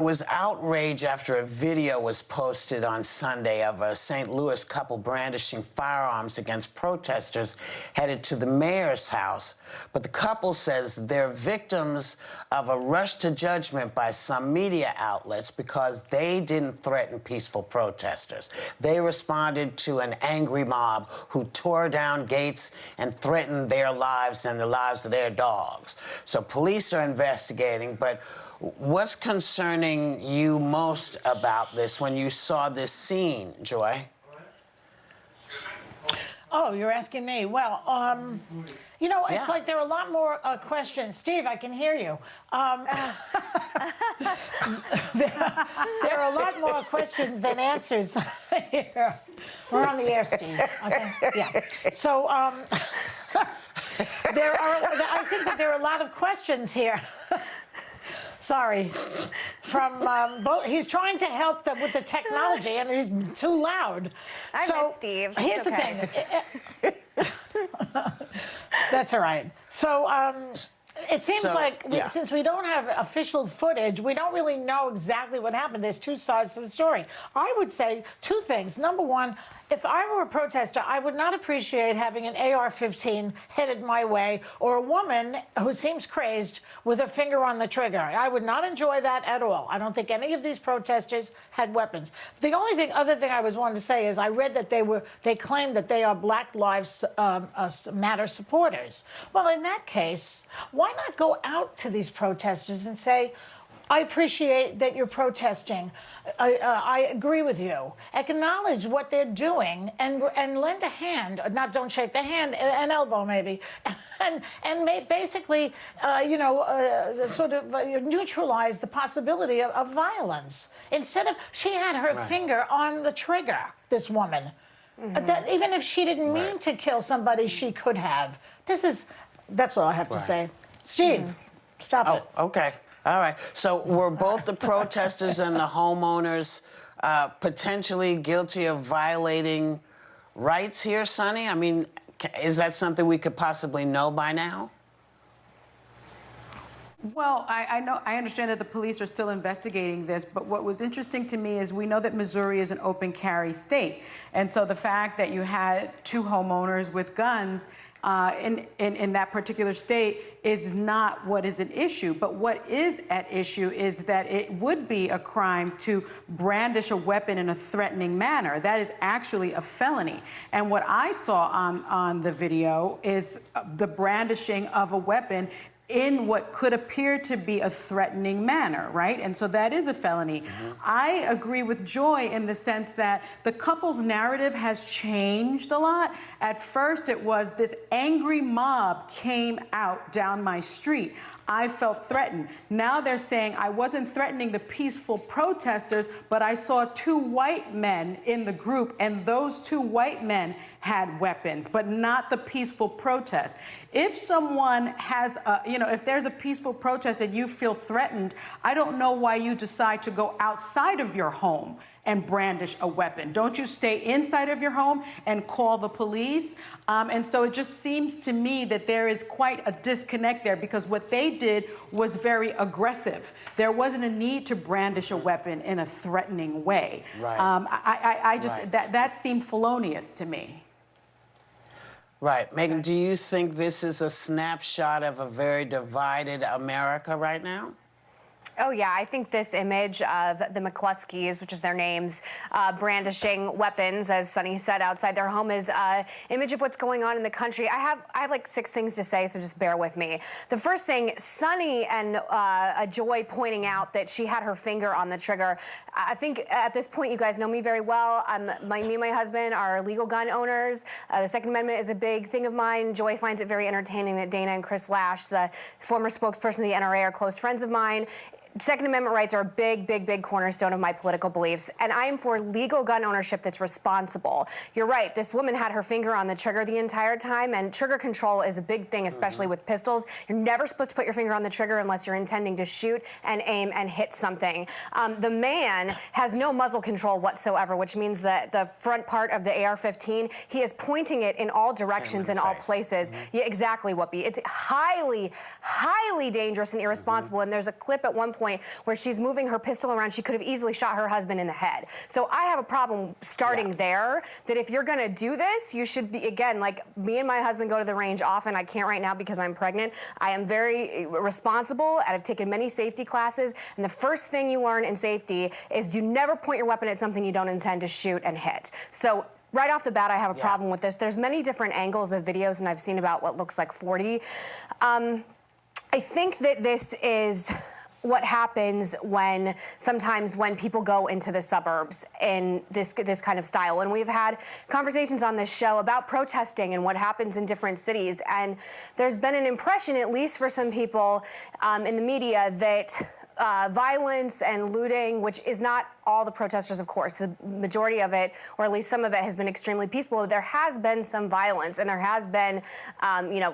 was outrage after a video was posted on Sunday of a St. Louis couple brandishing firearms against protesters headed to the mayor's house. But the couple says they're victims of a rush to judgment by some media outlets because they didn't threaten peaceful protesters. They responded to an angry mob who tore down gates and threatened their lives and the lives of their dogs. So police are investigating, but what's concerning you most about this when you saw this scene, Joy? Oh, you're asking me. Well, you know, it's like there are a lot more questions. Steve, I can hear you. There are a lot more questions than answers here. We're on the air, Steve. Okay? Yeah. So I think that there are a lot of questions here. Sorry, from both. He's trying to help with the technology, and he's too loud. I miss Steve. Here's the thing. That's all right. So it seems like since we don't have official footage, we don't really know exactly what happened. There's two sides to the story. I would say two things. Number one, if I were a protester, I would not appreciate having an AR-15 headed my way or a woman who seems crazed with her finger on the trigger. I would not enjoy that at all. I don't think any of these protesters had weapons. The only other thing I was wanting to say is I read that they claimed that they are Black Lives Matter supporters. Well, in that case, why not go out to these protesters and say, I appreciate that you're protesting. I agree with you. Acknowledge what they're doing and lend a hand. Don't shake the hand, an elbow maybe, and basically, sort of neutralize the possibility of violence. Instead of, she had her finger on the trigger, this woman. That even if she didn't mean to kill somebody, she could have. That's all I have to say. Steve, stop it. Oh, okay. All right. So were both the protesters and the homeowners potentially guilty of violating rights here, Sonny? I mean, is that something we could possibly know by now? Well, I understand that the police are still investigating this, but what was interesting to me is we know that Missouri is an open carry state. And so the fact that you had two homeowners with guns in that particular state is not what is an issue. But what is at issue is that it would be a crime to brandish a weapon in a threatening manner. That is actually a felony. And what I saw on the video is the brandishing of a weapon in what could appear to be a threatening manner, right? And so that is a felony. I agree with Joy in the sense that the couple's narrative has changed a lot. At first, it was this angry mob came out down my street. I felt threatened. Now they're saying I wasn't threatening the peaceful protesters, but I saw two white men in the group, and those two white men had weapons, but not the peaceful protest. If someone has, if there's a peaceful protest and you feel threatened, I don't know why you decide to go outside of your home and brandish a weapon. Don't you stay inside of your home and call the police? And so it just seems to me that there is quite a disconnect there, because what they did was very aggressive. There wasn't a need to brandish a weapon in a threatening way. Right. That seemed felonious to me. Right. Megan, do you think this is a snapshot of a very divided America right now? Oh, yeah. I think this image of the McCluskeys, which is their names, brandishing weapons, as Sonny said, outside their home is an image of what's going on in the country. I have like 6 things to say, so just bear with me. The first thing, Sonny and Joy pointing out that she had her finger on the trigger. I think at this point, you guys know me very well. Me and my husband are legal gun owners. The Second Amendment is a big thing of mine. Joy finds it very entertaining that Dana and Chris Lash, the former spokesperson of the NRA, are close friends of mine. Second Amendment rights are a big, big, big cornerstone of my political beliefs, and I am for legal gun ownership that's responsible. You're right, this woman had her finger on the trigger the entire time, and trigger control is a big thing, especially with pistols. You're never supposed to put your finger on the trigger unless you're intending to shoot and aim and hit something. The man has no muzzle control whatsoever, which means that the front part of the AR-15, he is pointing it in all directions, in all places. Yeah, exactly, Whoopi. It's highly, highly dangerous and irresponsible, and there's a clip at one point point where she's moving her pistol around. She could have easily shot her husband in the head. So I have a problem starting there, that if you're gonna do this, you should be, again, like me and my husband go to the range often. I can't right now because I'm pregnant. I am very responsible and I've taken many safety classes. And the first thing you learn in safety is you never point your weapon at something you don't intend to shoot and hit. So right off the bat, I have a problem with this. There's many different angles of videos, and I've seen about what looks like 40. I think that this is what happens sometimes when people go into the suburbs in this kind of style. And we've had conversations on this show about protesting and what happens in different cities. And there's been an impression, at least for some people in the media, that violence and looting, which is not all the protesters, of course, the majority of it, or at least some of it, has been extremely peaceful. There has been some violence, and there has been,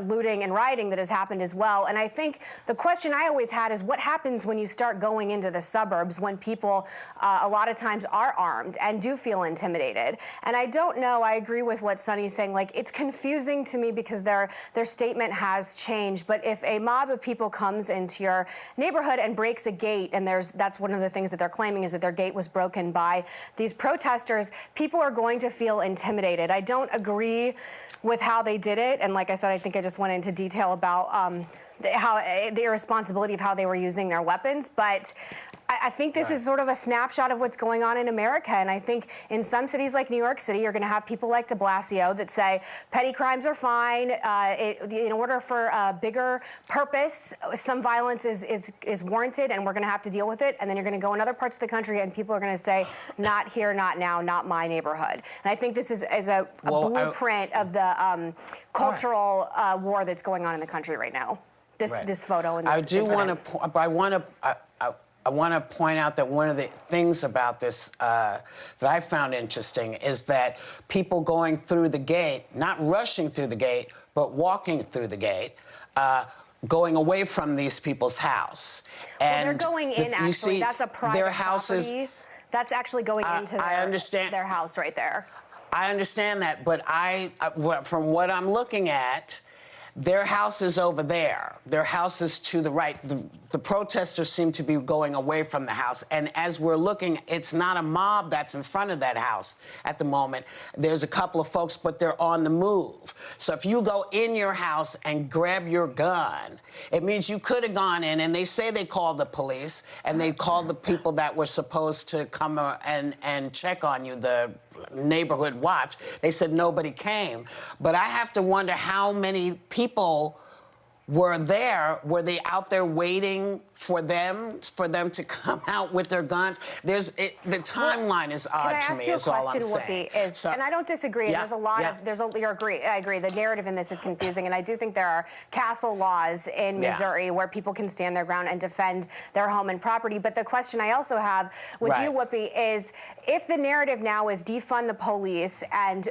looting and rioting that has happened as well. And I think the question I always had is, what happens when you start going into the suburbs when people a lot of times are armed and do feel intimidated? And I don't know. I agree with what Sonny's saying. Like, it's confusing to me because their statement has changed. But if a mob of people comes into your neighborhood and breaks a gate, and that's one of the things that they're claiming, is that their gate was broken by these protesters, people are going to feel intimidated. I don't agree with how they did it, and like I said, I think I just went into detail about the irresponsibility of how they were using their weapons, but I think this is sort of a snapshot of what's going on in America. And I think in some cities like New York City, you're going to have people like de Blasio that say petty crimes are fine. In order for a bigger purpose, some violence is warranted, and we're going to have to deal with it. And then you're going to go in other parts of the country, and people are going to say, not here, not now, not my neighborhood. And I think this is a blueprint of the cultural war that's going on in the country right now. This photo and this incident. I want to point out that one of the things about this that I found interesting is that people going through the gate, not rushing through the gate, but walking through the gate, going away from these people's house. And they're going in, actually. That's a private their houses, property. That's actually going into their house right there. I understand that, but from what I'm looking at, their house is over there. Their house is to the right. The protesters seem to be going away from the house. And as we're looking, it's not a mob that's in front of that house at the moment. There's a couple of folks, but they're on the move. So if you go in your house and grab your gun, it means you could have gone in, and they say they called the police, and they called the people that were supposed to come and check on you, the neighborhood watch. They said nobody came. But I have to wonder how many people were there. Were they out there waiting for them to come out with their guns? The timeline is odd to me, is all I'm saying. And I don't disagree. Yeah, there's a lot of, I agree. The narrative in this is confusing, and I do think there are castle laws in Missouri where people can stand their ground and defend their home and property. But the question I also have with you, Whoopi, is if the narrative now is defund the police, and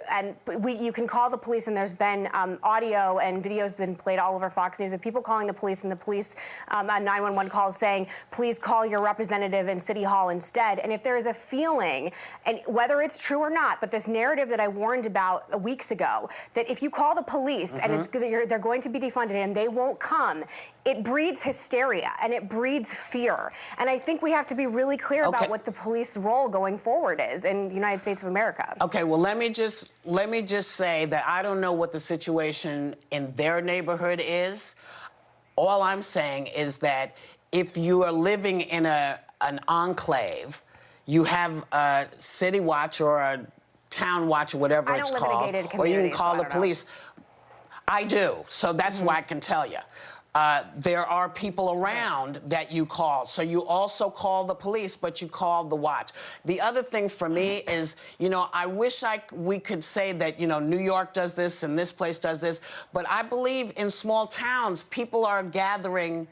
you can call the police, and there's been audio and videos been played all over Fox News of people calling the police, and the police on 911 calls saying, please call your representative in City Hall instead. And if there is a feeling, and whether it's true or not, but this narrative that I warned about weeks ago, that if you call the police and they're going to be defunded and they won't come, it breeds hysteria and it breeds fear. And I think we have to be really clear about what the police role going forward is in the United States of America. Okay, well, let me just say that I don't know what the situation in their neighborhood is. All I'm saying is that if you are living in an enclave, you have a city watch or a town watch or whatever it's called, or you can call the police. I do, so that's why I can tell you. There are people around that you call. So you also call the police, but you call the watch. The other thing for me is, I wish we could say that, New York does this and this place does this, but I believe in small towns, people are gathering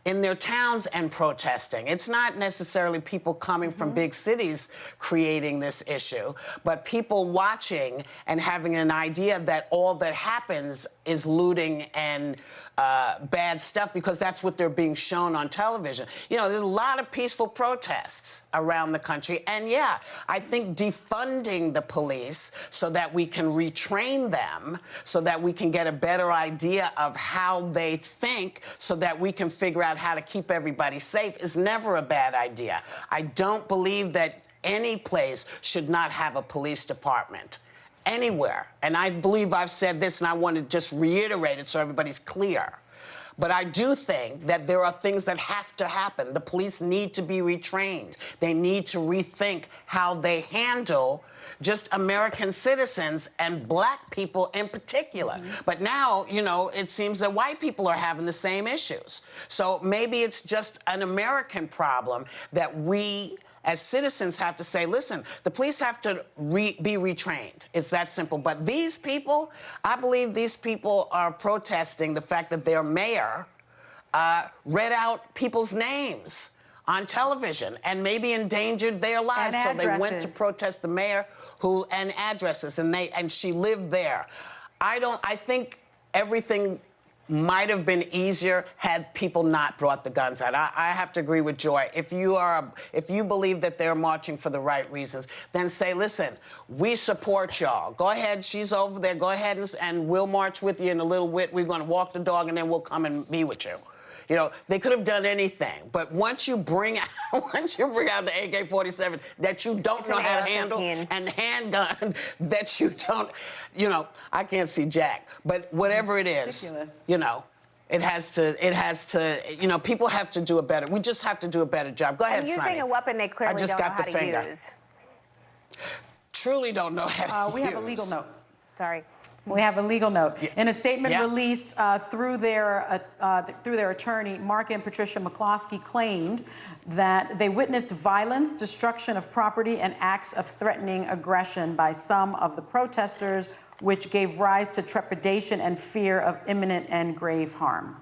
in their towns and protesting. It's not necessarily people coming from big cities creating this issue, but people watching and having an idea that all that happens is looting and bad stuff because that's what they're being shown on television. You know, there's a lot of peaceful protests around the country. And yeah, I think defunding the police so that we can retrain them, so that we can get a better idea of how they think, so that we can figure out how to keep everybody safe is never a bad idea. I don't believe that any place should not have a police department. Anywhere. And I believe I've said this, and I want to just reiterate it so everybody's clear. But I do think that there are things that have to happen. The police need to be retrained. They need to rethink how they handle just American citizens and black people in particular. But now, you know, it seems that white people are having the same issues. So maybe it's just an American problem that we as citizens have to say, listen, the police have to be retrained. It's that simple. But these people, I believe these people are protesting the fact that their mayor read out people's names on television and maybe endangered their lives. So they went to protest the mayor and addresses, and she lived there. I think everything might have been easier had people not brought the guns out. I have to agree with Joy. If you believe that they're marching for the right reasons, then say, listen, we support y'all. Go ahead, she's over there. Go ahead and we'll march with you in a little bit. We're going to walk the dog, and then we'll come and be with you. You know, they could have done anything, but once you bring out the AK-47 that you don't know how to handle, and handgun that you don't, you know, I can't see Jack, but whatever it is, ridiculous. You know, it has to, you know, people have to do we just have to do a better job. Go ahead, Sonny. Using a weapon they clearly don't know how to use. Truly don't know how to use. We have a legal note. Sorry. We have a legal note. In a statement released through their attorney, Mark and Patricia McCloskey claimed that they witnessed violence, destruction of property, and acts of threatening aggression by some of the protesters, which gave rise to trepidation and fear of imminent and grave harm.